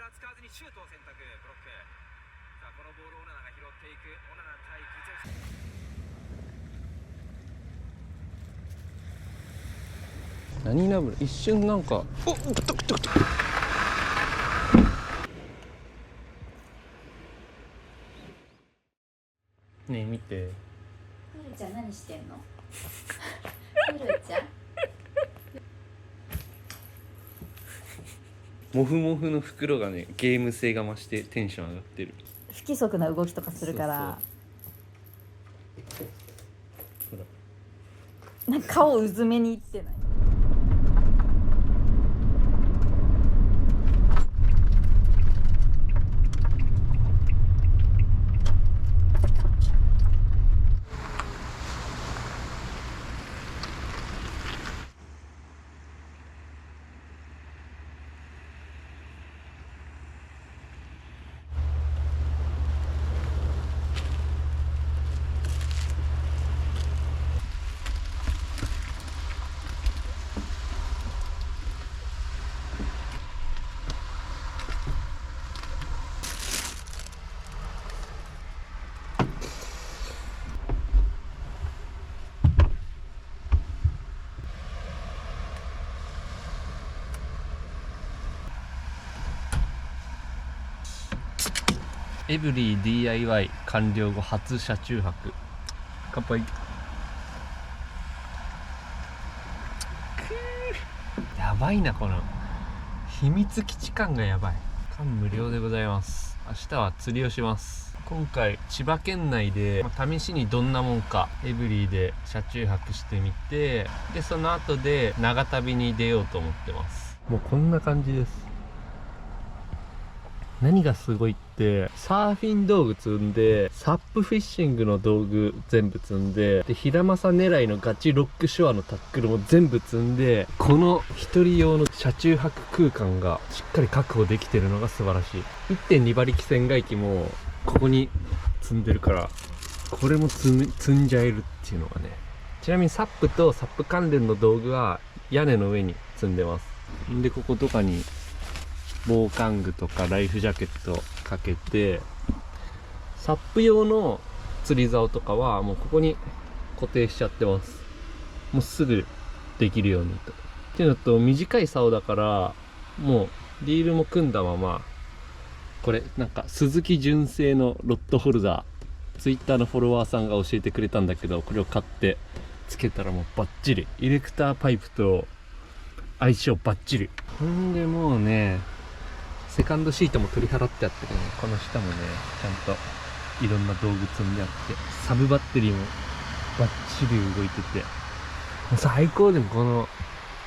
ちら使わずにシュートを選択。ブロック。さあこのボールをオナナが拾っていく。オナナ対クゼフスキ。何ナブル一瞬なんかおっグトグトグトねえ見て。ふるちゃん何してんの？ふるちゃんモフモフの袋がねゲーム性が増してテンション上がってる。不規則な動きとかするからそうほらなんか顔うずめにいってない？エブリィ DIY 完了後初車中泊。乾杯。やばいなこの秘密基地感がやばい。感無量でございます。明日は釣りをします。今回千葉県内で試しにどんなもんかエブリィで車中泊してみて、でその後で長旅に出ようと思ってます。もうこんな感じです。何がすごいってサーフィン道具積んでサップフィッシングの道具全部積んで、でヒラマサ狙いのガチロックショアのタックルも全部積んで、この一人用の車中泊空間がしっかり確保できてるのが素晴らしい。 1.2 馬力船外機もここに積んでるから、これも積んじゃえるっていうのがね。ちなみにサップとサップ関連の道具は屋根の上に積んでます。でこことかに防寒具とかライフジャケットかけて、サップ用の釣り竿とかはもうここに固定しちゃってます。もうすぐできるようにと。っていうのと短い竿だからもうリールも組んだまま、これなんか鈴木純正のロッドホルダー、ツイッターのフォロワーさんが教えてくれたんだけど、これを買ってつけたらもうバッチリ、エレクターパイプと相性バッチリ。ほんでもうね、セカンドシートも取り払ってあってね、この下もねちゃんといろんな道具積んであって、サブバッテリーもバッチリ動いててもう最高。でもこの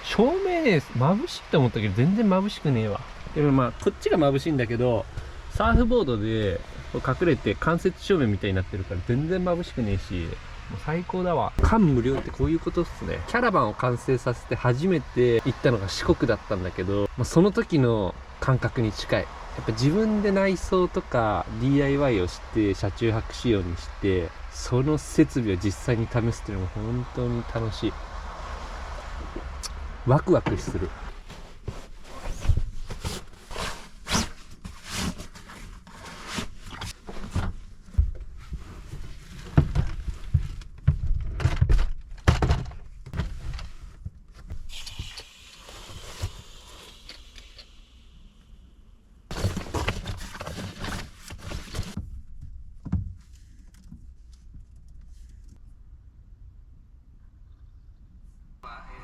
照明ね眩しいと思ったけど全然眩しくねえわ。でもまあこっちが眩しいんだけど、サーフボードで隠れて間接照明みたいになってるから全然眩しくねえし、もう最高だわ。感無量ってこういうことっすね。キャラバンを完成させて初めて行ったのが四国だったんだけど、その時の感覚に近い。やっぱ自分で内装とか DIY をして車中泊仕様にして、その設備を実際に試すっていうのも本当に楽しい。ワクワクする。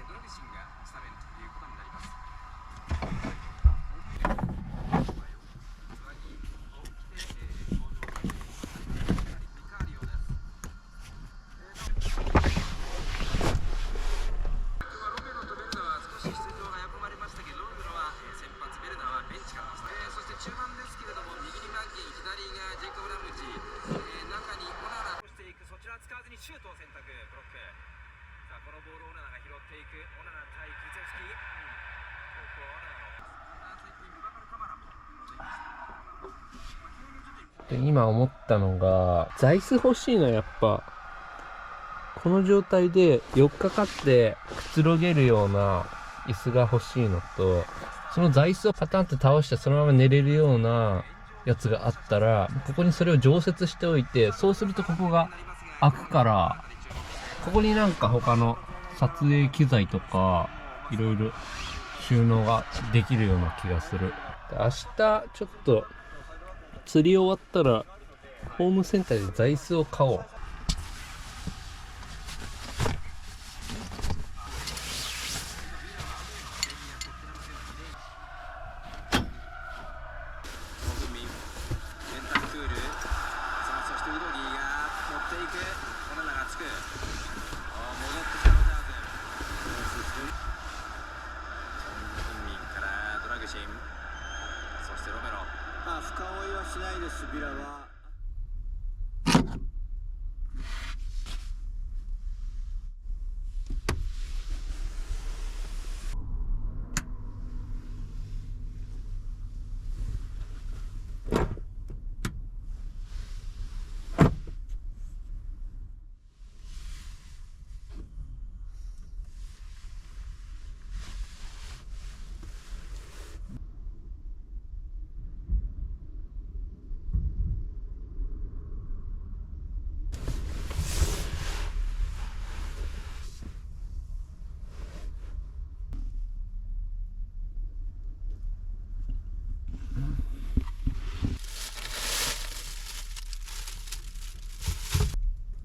ドラビシンがスタメンということになります。シュートを選択。ブロック。さあこのボールをオナナが拾っていく。オナナ対クゼフスキ。ここはオナナの最近ビバカルカマラもで今思ったのが、座椅子欲しいの。やっぱこの状態で4日かかってくつろげるような椅子が欲しいのと、その座椅子をパタンって倒してそのまま寝れるようなやつがあったら、ここにそれを常設しておいて、そうするとここが開くから、ここになんか他の撮影機材とかいろいろ収納ができるような気がする。で、明日ちょっと釣り終わったらホームセンターで座椅子を買おう。深追いはしないです、ビラは。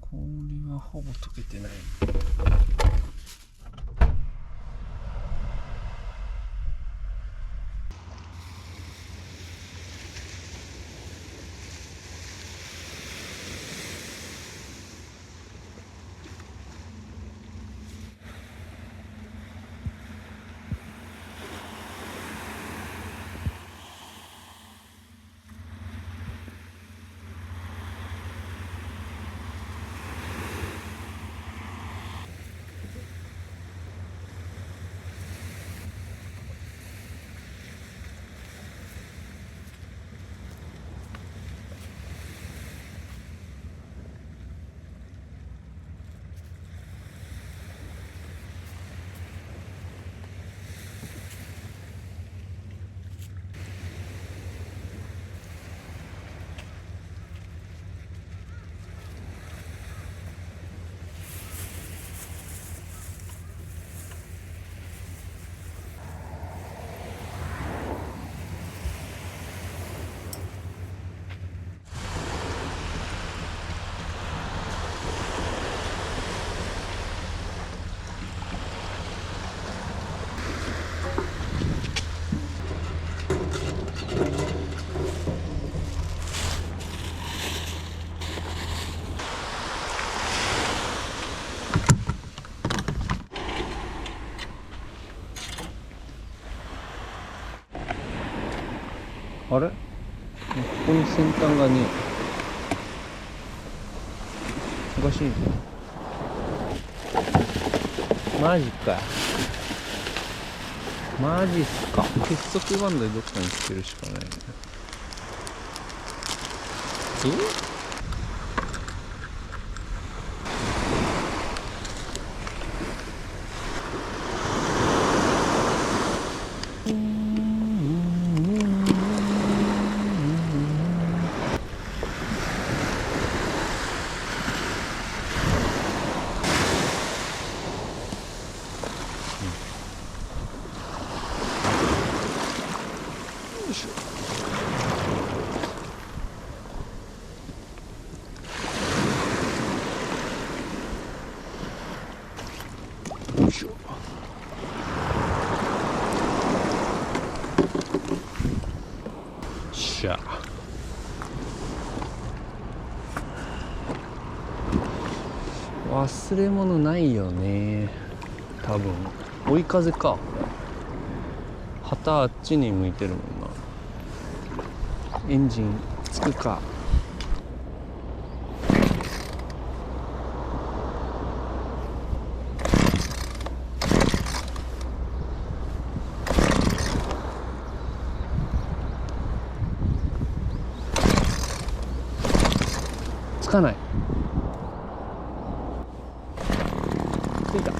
氷はほぼ溶けてない。あれ、ここに先端がね、おかしい。マジか。マジっすか。結束バンドでどっかにつけるしかないね。よいしょ。しゃ。忘れ物ないよね。多分追い風か。旗あっちに向いてるもんな。エンジンつくか。つかない。ついた。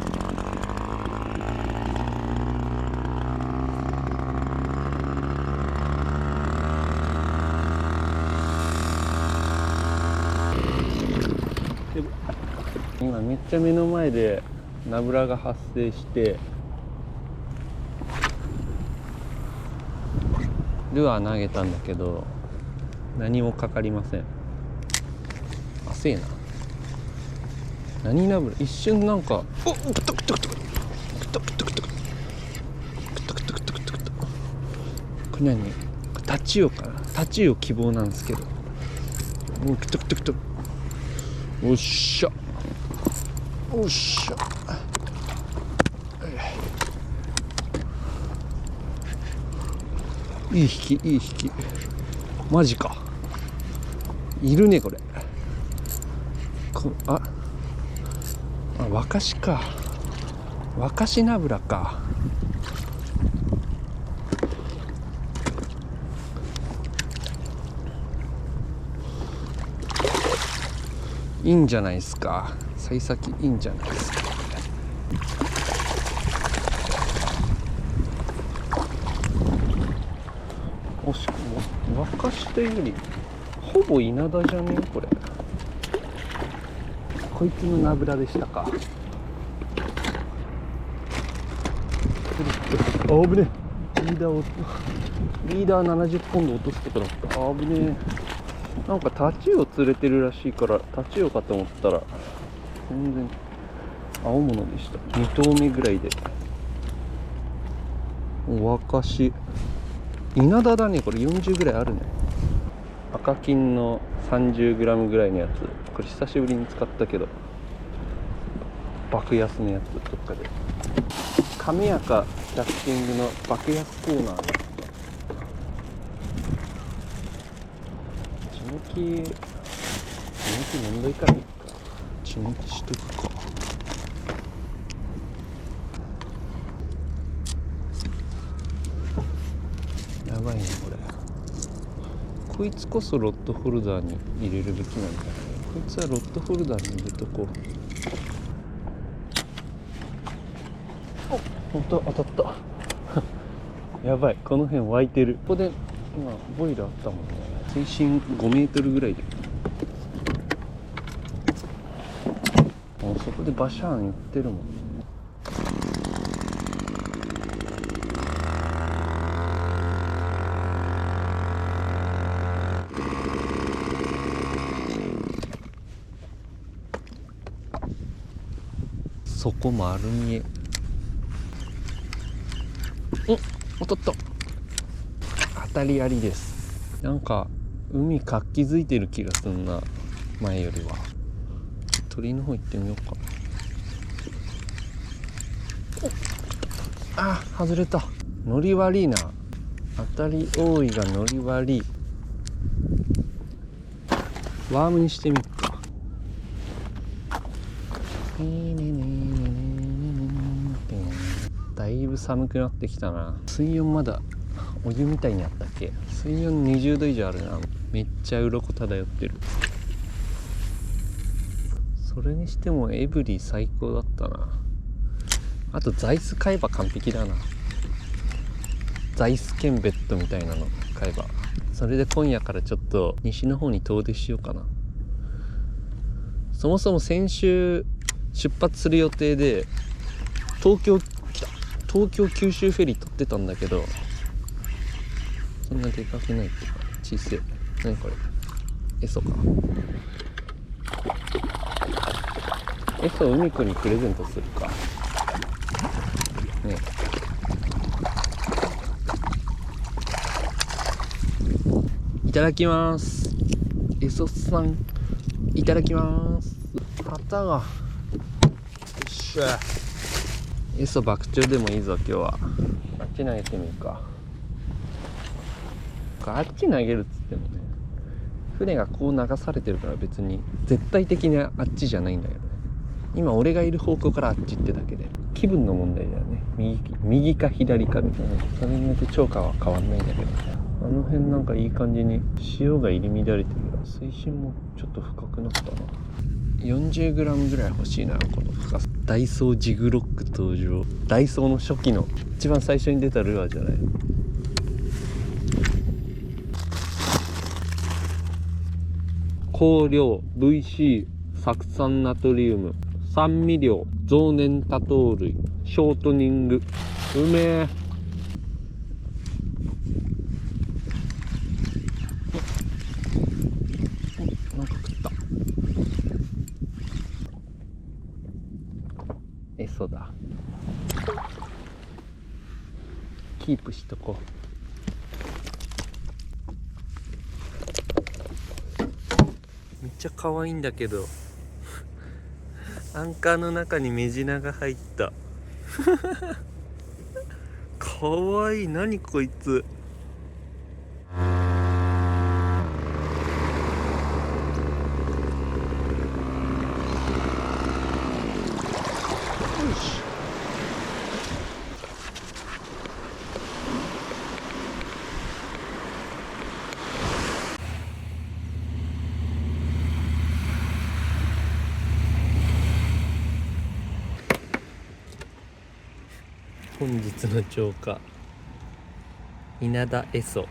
ちゃ目の前でナブラが発生してルアー投げたんだけど何もかかりません。浅えな。何ナブラ、一瞬なんかおっクトクトクトクトクトクトクトクトクトクトクトクトク、これ何、タチウオかな、タチウオ希望なんですけど、おクトクトクトク、おっしゃおっしゃ、いい引きいい引き、マジか、いるねこれ。ワカシか、ワカシナブラか。いいんじゃないですか、幸先いいんじゃないですか。惜しくもワカシというよりほぼ稲田じゃねえこれ。こいつのナブラでしたか。あぶねえ、リーダー70ポンド落とすとこだった。あぶねえ、なんかタチウオ釣れてるらしいからタチウオかと思ったら全然青物でした。2投目ぐらいでワカシ、稲田だねこれ。40ぐらいあるね。赤金の 30g ぐらいのやつ、これ久しぶりに使ったけど爆安のやつ。どっかで亀やかキャスティングの爆安コーナー。血抜きめんどいからいいか、血抜きしとくか。やばいねこれ。こいつこそロッドホルダーに入れるべきなんだよね。こいつはロッドホルダーに入れとこう。お、ほんと当たったやばい、この辺湧いてる。ここで今ボイルあったもんね。水深5メートルぐらいで、そこでバシャーンいってるもんね。そこ丸見え。当たった。当たりありです。なんか海活気づいてる気がすんな、前よりは。鳥の方行ってみようか。あ、外れた。ノリ悪いな。当たり多いがノリ悪い。ワームにしてみっか。だいぶ寒くなってきたな。水温まだお湯みたいにあったっけ。水温20度以上あるな。めっちゃ鱗漂ってる。それにしてもエブリィ最高だったな。あと座椅子買えば完璧だな。座椅子兼ベッドみたいなの買えば。それで今夜からちょっと西の方に遠出しようかな。そもそも先週出発する予定で東京九州フェリー取ってたんだけど、そんなでかくないっていうか小さい。何これ、エソか。エソ海くんにプレゼントするかね。いただきます。エソさんいただきます。旗がよっしゃ。エソ爆釣でもいいぞ今日は。あっち投げてみるか。あっち投げるっつってもね、船がこう流されてるから別に絶対的にあっちじゃないんだけどね。今俺がいる方向からあっちってだけで気分の問題だよね。右か左かみたいな、それによって釣果は変わんないんだけど、あの辺なんかいい感じに潮が入り乱れてる。水深もちょっと深くなったな。40g ぐらい欲しいな、この深さ。ダイソージグロック登場。ダイソーの初期の一番最初に出たルアーじゃない。香料 VC 酢酸ナトリウム酸味料、増粘多糖類、ショートニング。うめえ。なんか食った。エソだ。キープしとこう。めっちゃ可愛いんだけどアンカーの中にメジナが入った可愛い。何こいつ。よし。本日の釣果、稲田エソ。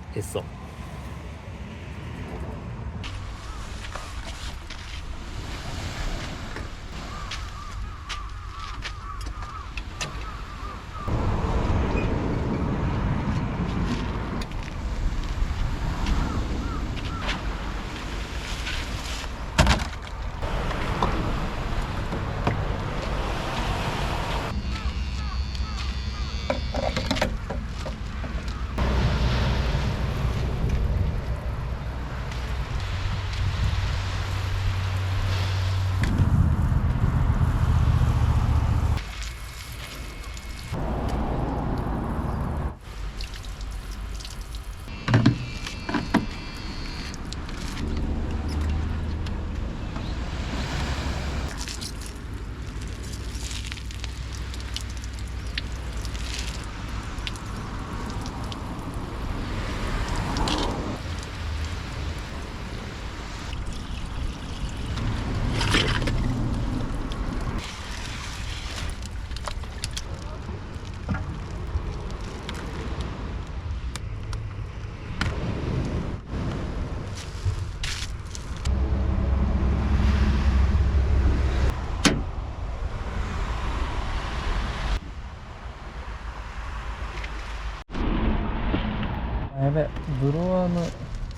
やべ、ブロワーの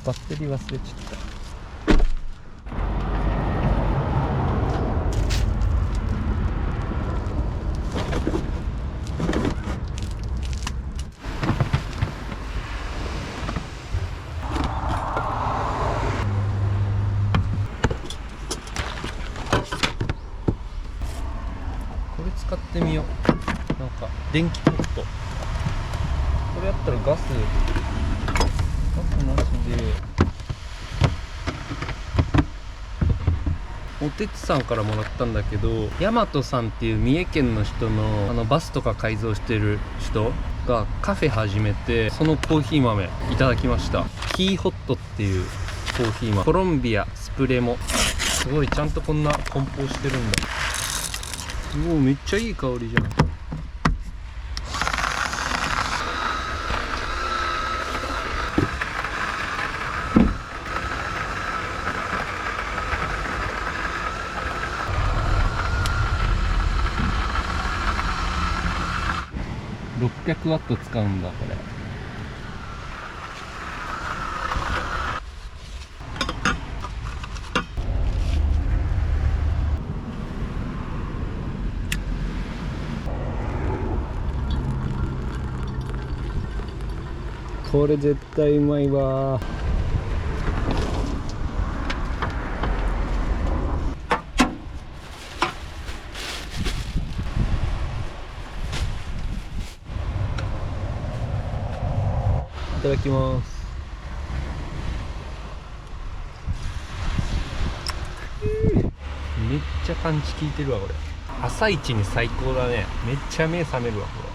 バッテリー忘れちゃった。これ使ってみよう。なんか電気ポット。これやったらガスなしで。おてつさんからもらったんだけど、ヤマトさんっていう三重県の人のバスとか改造してる人がカフェ始めて、そのコーヒー豆いただきました。キーホットっていうコーヒー豆、コロンビアスプレモ。すごい、ちゃんとこんな梱包してるんだ。うお、めっちゃいい香りじゃん。600ワット使うんだこれ。これ絶対うまいわ。いただきます。めっちゃパンチ効いてるわこれ。朝一に最高だね。めっちゃ目覚めるわこれ。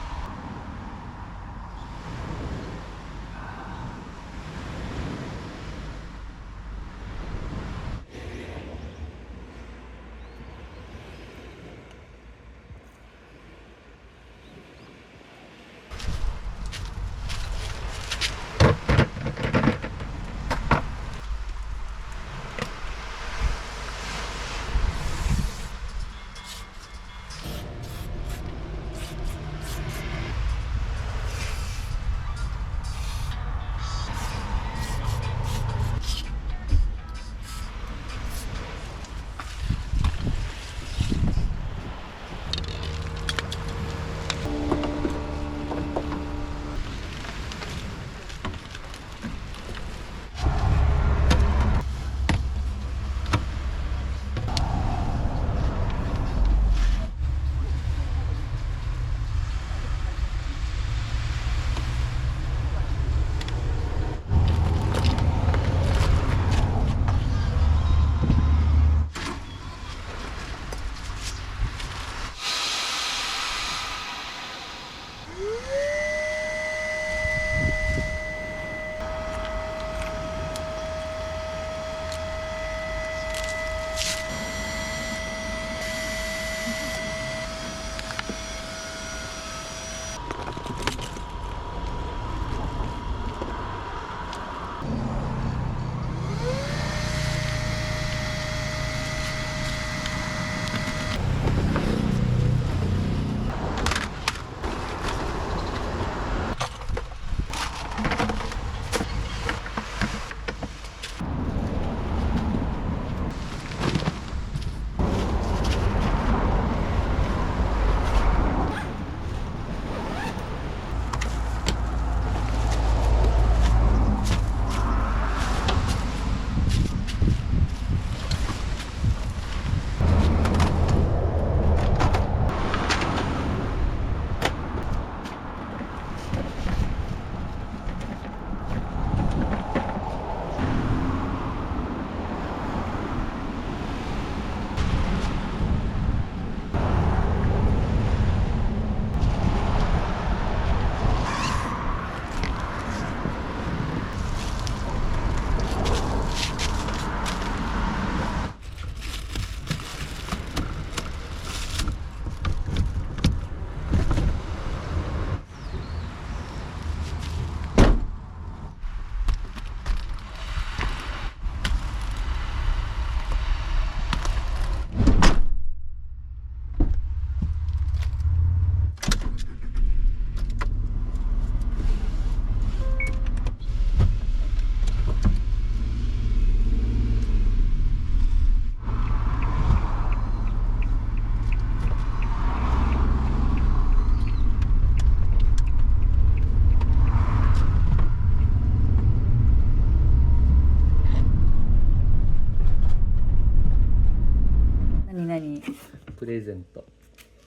プレゼント。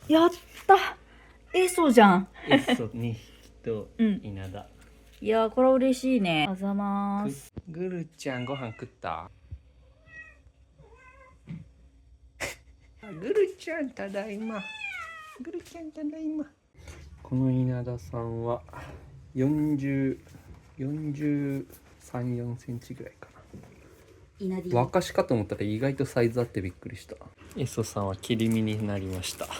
やったエソじゃん。エッソ2匹とうん稲田。いやーこれ嬉しいね。あざまーす。ぐるちゃんご飯食った？ぐるちゃんただいま。ぐるちゃんただいま。この稲田さんは43、4センチぐらいか稲荷な。若しかと思ったら意外とサイズあってびっくりした。エソさんは切り身になりました。素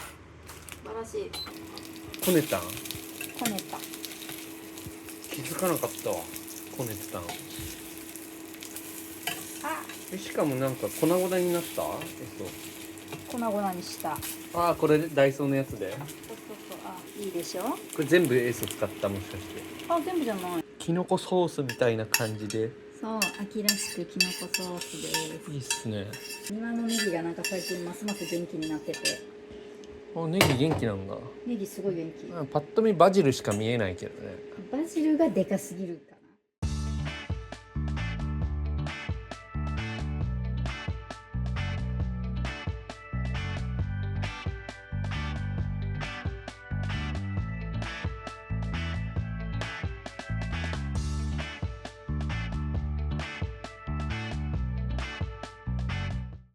晴らしい。こねたん？こねた。気づかなかったわ。こねてたん。あ、しかもなんか粉々になった。粉々にした。ああ、これダイソーのやつで。そうそうそう。あ、いいでしょ。これ全部エース使った？もしかして。あ、全部じゃない。キノコソースみたいな感じで。そう、秋らしくきのこソースです。いいっすね。庭のネギがなんか最近ますます元気になってて。あ、ネギ元気なんだ。ネギすごい元気。パッと見バジルしか見えないけどね。バジルがでかすぎるか。